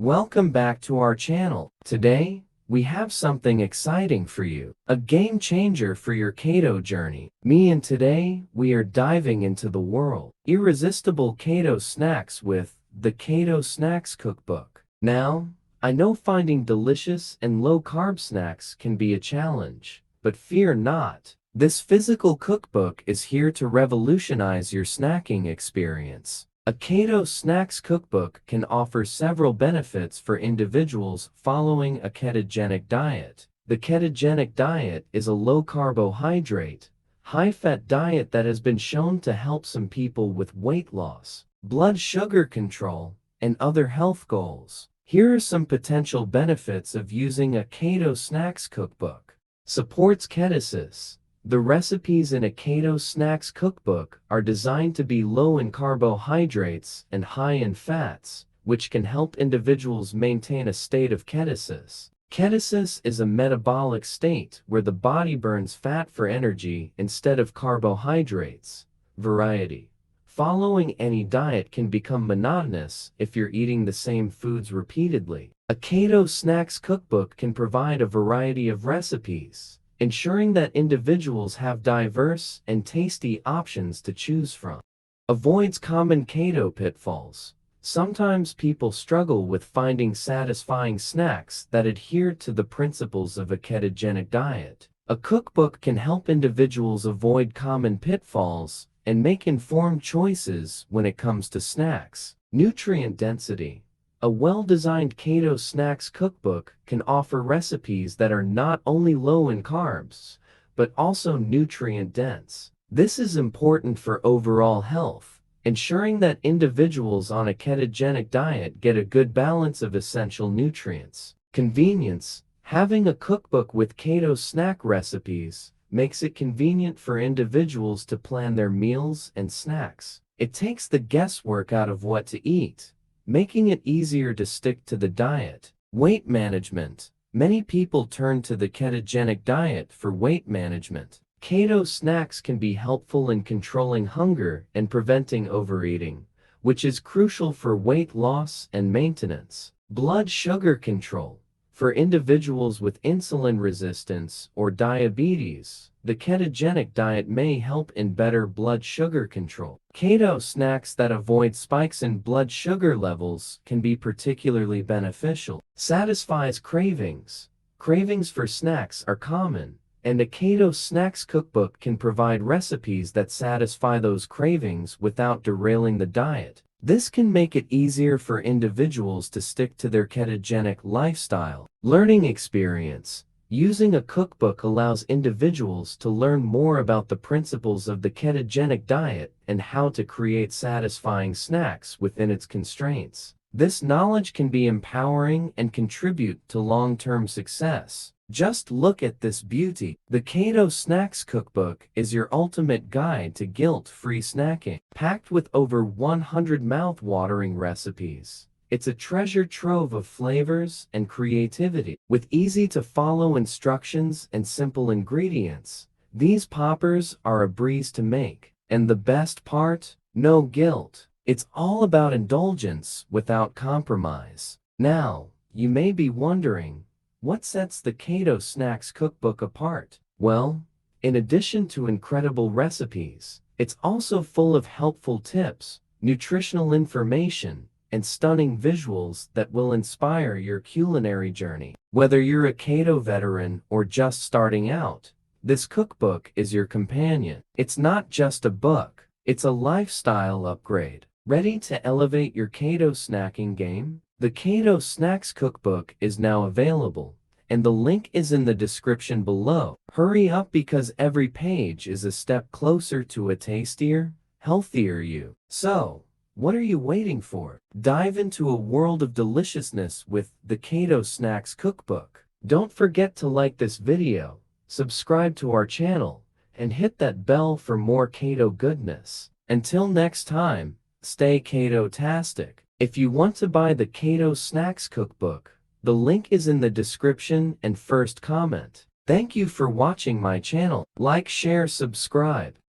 Welcome back to our channel. Today, we have something exciting for you. A game changer for your keto journey. And today, we are diving into the world. Irresistible keto snacks with the Keto Snacks Cookbook. Now, I know finding delicious and low-carb snacks can be a challenge, but fear not. This physical cookbook is here to revolutionize your snacking experience. A Keto Snacks Cookbook can offer several benefits for individuals following a ketogenic diet. The ketogenic diet is a low-carbohydrate, high-fat diet that has been shown to help some people with weight loss, blood sugar control, and other health goals. Here are some potential benefits of using a Keto Snacks Cookbook. Supports ketosis. The recipes in a Keto Snacks Cookbook are designed to be low in carbohydrates and high in fats, which can help individuals maintain a state of ketosis. Ketosis is a metabolic state where the body burns fat for energy instead of carbohydrates. Variety. Following any diet can become monotonous if you're eating the same foods repeatedly. A Keto Snacks Cookbook can provide a variety of recipes, ensuring that individuals have diverse and tasty options to choose from. Avoids common keto pitfalls. Sometimes people struggle with finding satisfying snacks that adhere to the principles of a ketogenic diet. A cookbook can help individuals avoid common pitfalls and make informed choices when it comes to snacks. Nutrient density. A well-designed Keto Snacks Cookbook can offer recipes that are not only low in carbs, but also nutrient-dense. This is important for overall health, ensuring that individuals on a ketogenic diet get a good balance of essential nutrients. Convenience. Having a cookbook with keto snack recipes makes it convenient for individuals to plan their meals and snacks. It takes the guesswork out of what to eat, making it easier to stick to the diet. Weight management. Many people turn to the ketogenic diet for weight management. Keto snacks can be helpful in controlling hunger and preventing overeating, which is crucial for weight loss and maintenance. Blood sugar control. For individuals with insulin resistance or diabetes, the ketogenic diet may help in better blood sugar control. Keto snacks that avoid spikes in blood sugar levels can be particularly beneficial. Satisfies cravings. Cravings for snacks are common, and a Keto Snacks Cookbook can provide recipes that satisfy those cravings without derailing the diet. This can make it easier for individuals to stick to their ketogenic lifestyle. Learning experience. Using a cookbook allows individuals to learn more about the principles of the ketogenic diet and how to create satisfying snacks within its constraints. This knowledge can be empowering and contribute to long-term success. Just look at this beauty. The Keto Snacks Cookbook is your ultimate guide to guilt-free snacking. Packed with over 100 mouth-watering recipes, it's a treasure trove of flavors and creativity. With easy-to-follow instructions and simple ingredients, these poppers are a breeze to make. And the best part? No guilt. It's all about indulgence without compromise. Now, you may be wondering, what sets the Keto Snacks Cookbook apart? Well, in addition to incredible recipes, it's also full of helpful tips, nutritional information, and stunning visuals that will inspire your culinary journey. Whether you're a keto veteran or just starting out, this cookbook is your companion. It's not just a book, it's a lifestyle upgrade. Ready to elevate your keto snacking game? The Keto Snacks Cookbook is now available, and the link is in the description below. Hurry up because every page is a step closer to a tastier, healthier you. So, what are you waiting for? Dive into a world of deliciousness with the Keto Snacks Cookbook. Don't forget to like this video, subscribe to our channel, and hit that bell for more keto goodness. Until next time, stay keto-tastic. If you want to buy the Keto Snacks Cookbook, the link is in the description and first comment. Thank you for watching my channel. Like, share, subscribe.